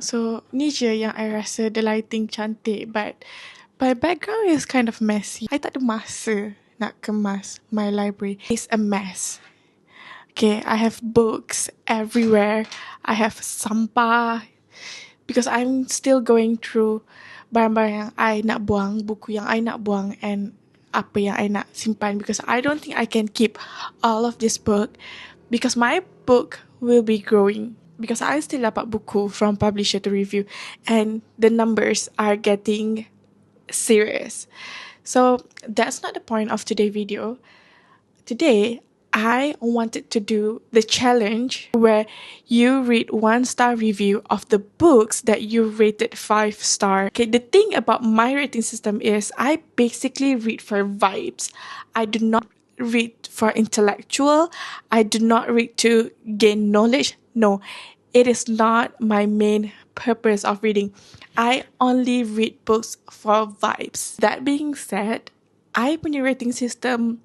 So, ni je yang I rasa the lighting cantik, but my background is kind of messy. I tak ada masa nak kemas my library. It's a mess. Okay, I have books everywhere. I have sampah because I'm still going through barang-barang yang I nak buang, buku yang I nak buang, and apa yang I nak simpan, because I don't think I can keep all of this book because my book will be growing, because I still dapat buku from publisher to review and the numbers are getting serious. So that's not the point of today's video. Today, I wanted to do the challenge where you read 1-star review of the books that you rated 5-star. Okay, the thing about my rating system is I basically read for vibes. I do not read for intellectual. I do not read to gain knowledge. No, it is not my main purpose of reading. I only read books for vibes. That being said, I punya rating system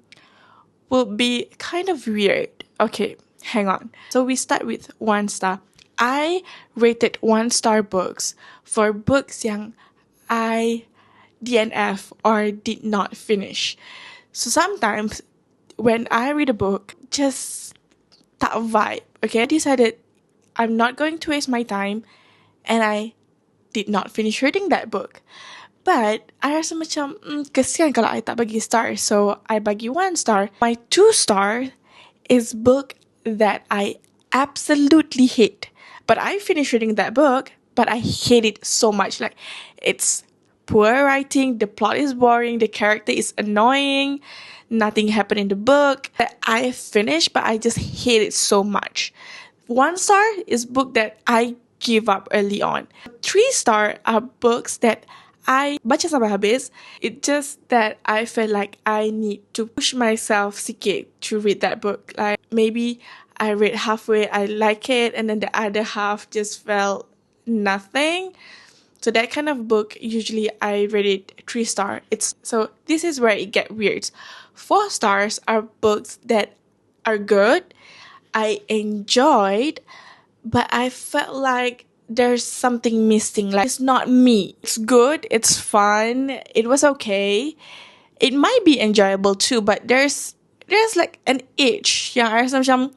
will be kind of weird. Okay, hang on. So we start with 1-star. I rated 1-star books for books yang I DNF or did not finish. So sometimes when I read a book, just tak vibe. Okay, I decided I'm not going to waste my time and I did not finish reading that book. But I rasa macam kesian kalau I tak bagi star, so I bagi 1-star. My 2-star is book that I absolutely hate. But I finished reading that book, but I hate it so much. Like, it's poor writing, the plot is boring, the character is annoying, nothing happened in the book. I finished, but I just hate it so much. 1-star is book that I give up early on. 3-star are books that I baca sampai habis. It's just that I feel like I need to push myself sikit to read that book. Like, maybe I read halfway, I like it, and then the other half just felt nothing. So that kind of book, usually I rate it 3-star. So this is where it gets weird. 4 stars are books that are good, I enjoyed, but I felt like there's something missing. Like, it's not me. It's good, it's fun, it was okay. It might be enjoyable too, but there's like an itch. Yeah, I rasa macam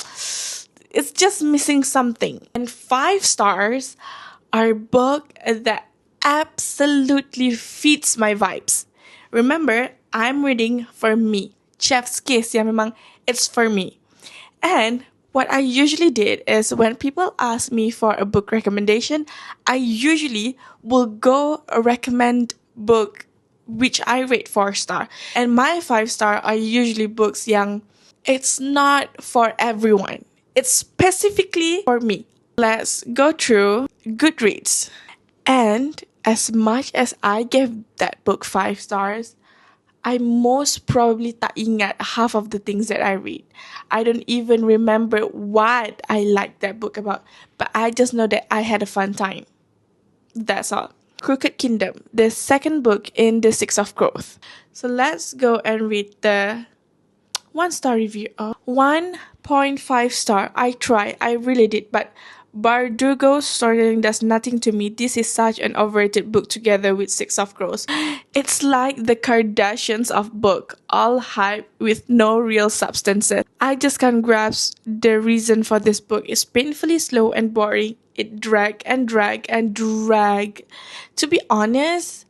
it's just missing something. And 5 stars are book that absolutely fits my vibes. Remember, I'm reading for me. Chef's kiss, yeah, memang it's for me. And what I usually did is when people ask me for a book recommendation, I usually will go recommend book which I rate 4-star. And my 5-star are usually books yang it's not for everyone. It's specifically for me. Let's go through Goodreads. And as much as I gave that book 5 stars, I most probably tak ingat half of the things that I read. I don't even remember what I liked that book about, but I just know that I had a fun time. That's all. Crooked Kingdom, the second book in the 6 of Growth. So let's go and read the 1-star review. 1.5 star. I tried, I really did, but Bardugo's storytelling does nothing to me. This is such an overrated book together with 6 of Crows. It's like the Kardashians of book, all hype with no real substances. I just can't grasp the reason for this book. It's painfully slow and boring. It drag and drag and drag. To be honest,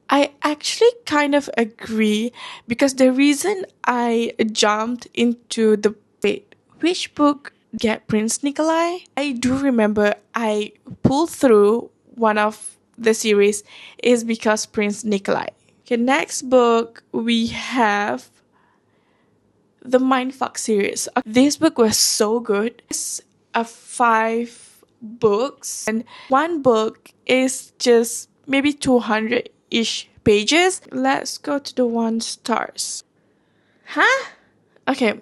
I actually kind of agree, because the reason I jumped into the wait, which book get Prince Nikolai? I do remember I pulled through one of the series is because Prince Nikolai. Okay, next book we have the Mindf series. This book was so good. It's 5 books, and one book is just maybe 200-ish pages. Let's go to the 1 stars. Huh? Okay.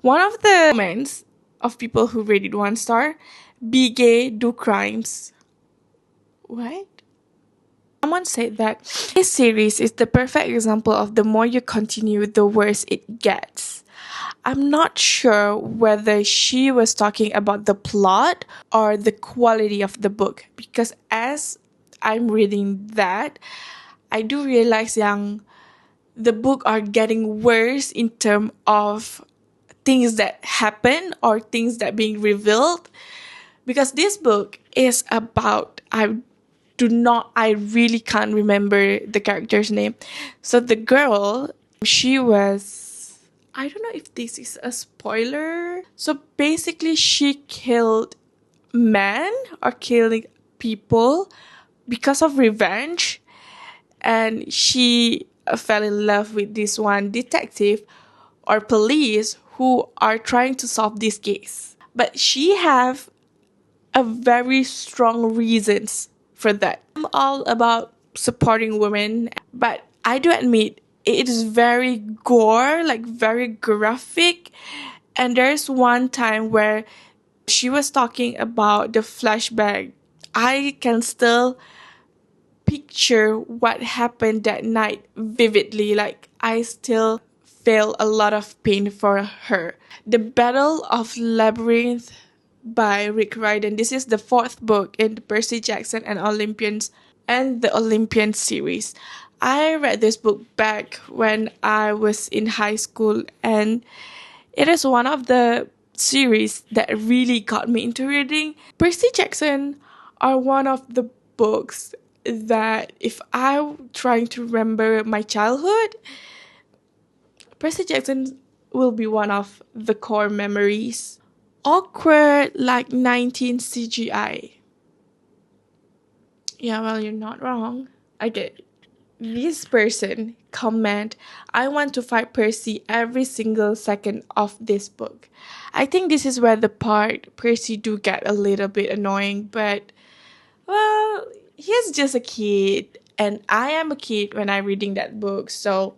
One of the comments of people who rated 1 star, be gay, do crimes. What? Someone said that this series is the perfect example of the more you continue, the worse it gets. I'm not sure whether she was talking about the plot or the quality of the book, because as I'm reading that, I do realize yang the book are getting worse in terms of things that happen or things that being revealed, because this book is about, I really can't remember the character's name. So the girl, she was, I don't know if this is a spoiler. So basically she killed men or killing people because of revenge, and she fell in love with this one detective or police who are trying to solve this case. But she have a very strong reasons for that. I'm all about supporting women, but I do admit it is very gore, like very graphic. And there's one time where she was talking about the flashback. I can still picture what happened that night vividly. Like, I still feel a lot of pain for her. The Battle of Labyrinth by Rick Riordan. This is the fourth book in the Percy Jackson and the Olympian series. I read this book back when I was in high school, and it is one of the series that really got me into reading. Percy Jackson are one of the books that if I'm trying to remember my childhood, Percy Jackson will be one of the core memories. Awkward like 19 CGI. Yeah, well, you're not wrong. I get it. This person comment, I want to fight Percy every single second of this book. I think this is where the part Percy do get a little bit annoying, but well, he's just a kid, and I am a kid when I'm reading that book, so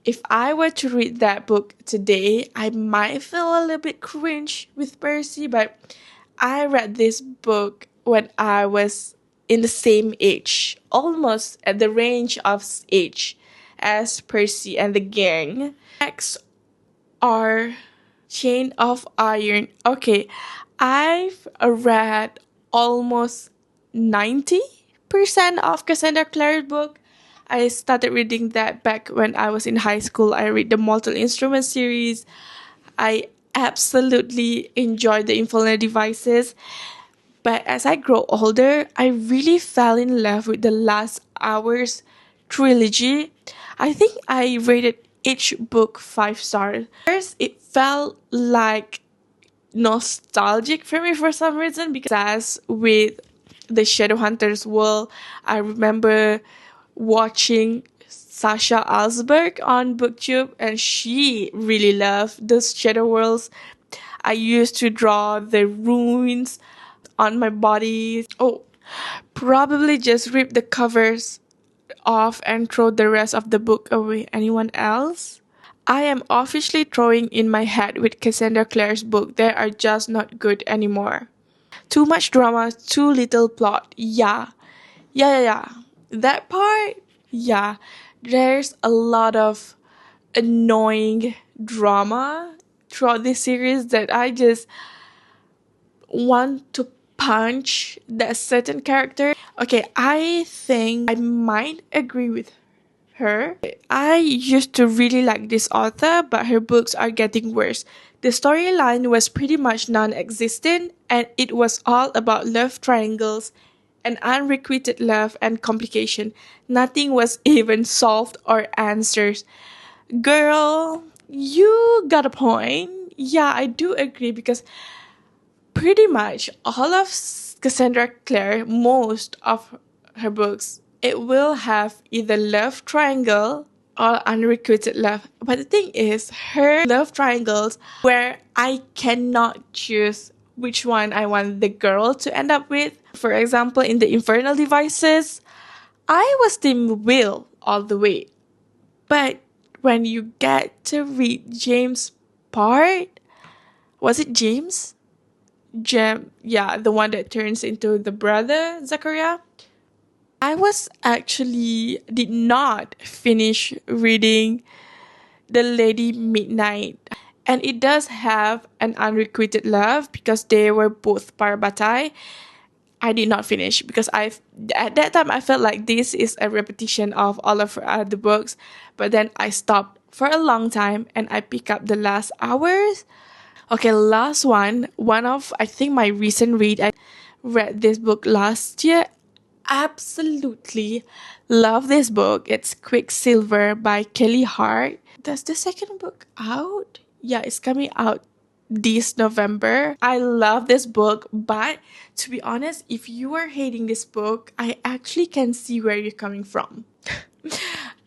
if I were to read that book today, I might feel a little bit cringe with Percy, but I read this book when I was in the same age, almost at the range of age as Percy and the gang. Next are Chain of Iron. Okay, I've read almost 90% of Cassandra Clare's book. I started reading that back when I was in high school. I read the Mortal Instruments series. I absolutely enjoyed the Infernal Devices. But as I grow older, I really fell in love with the Last Hours trilogy. I think I rated each book 5 stars. First, it felt like nostalgic for me for some reason, because as with the Shadowhunters world, I remember watching Sasha Alsberg on BookTube, and she really loved those shadow worlds. I used to draw the runes on my body. Oh, probably just rip the covers off and throw the rest of the book away. Anyone else? I am officially throwing in my hat with Cassandra Clare's book. They are just not good anymore. Too much drama, too little plot. Yeah. That part, yeah. There's a lot of annoying drama throughout this series that I just want to punch that certain character. Okay, I think I might agree with her. I used to really like this author, but her books are getting worse. The storyline was pretty much non-existent, and it was all about love triangles and unrequited love and complication. Nothing was even solved or answered. Girl, you got a point. Yeah, I do agree, because pretty much all of Cassandra Clare, most of her books, it will have either love triangle or unrequited love. But the thing is, her love triangles where I cannot choose which one I want the girl to end up with. For example, in the Infernal Devices, I was Team Will all the way. But when you get to read James' part, was it James? Yeah, the one that turns into the brother, Zachariah. I was actually did not finish reading The Lady Midnight. And it does have an unrequited love because they were both Parabatai. I did not finish because at that time I felt like this is a repetition of all of the books, but then I stopped for a long time and I pick up the last hours. Okay, last one of I think my recent read. I read this book last year. Absolutely love this book. It's Quicksilver by Kelly Hart. Does the second book out? Yeah, it's coming out this November. I love this book, but to be honest, if you are hating this book, I actually can see where you're coming from.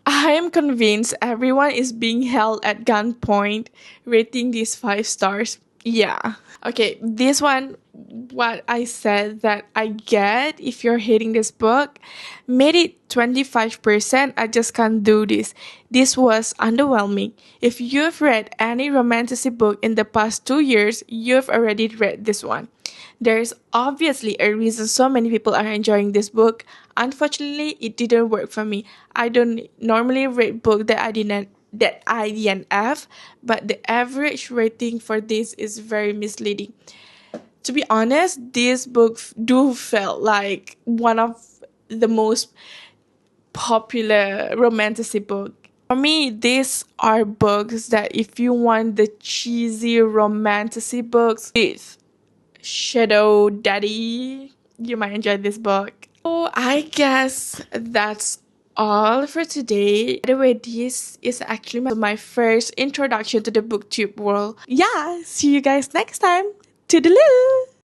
I am convinced everyone is being held at gunpoint, rating these 5 stars. Yeah. Okay, this one, what I said that I get if you're hating this book, made it 25%. I just can't do this. This was underwhelming. If you've read any romantic book in the past 2 years, you've already read this one. There's obviously a reason so many people are enjoying this book. Unfortunately, it didn't work for me. I don't normally read books that I didn't have, but the average rating for this is very misleading. To be honest, this book do felt like one of the most popular romantic book. For me, these are books that if you want the cheesy romantic books with Shadow Daddy, you might enjoy this book. So I guess that's all for today. By the way, this is actually my first introduction to the booktube world. Yeah, see you guys next time. Toodaloo!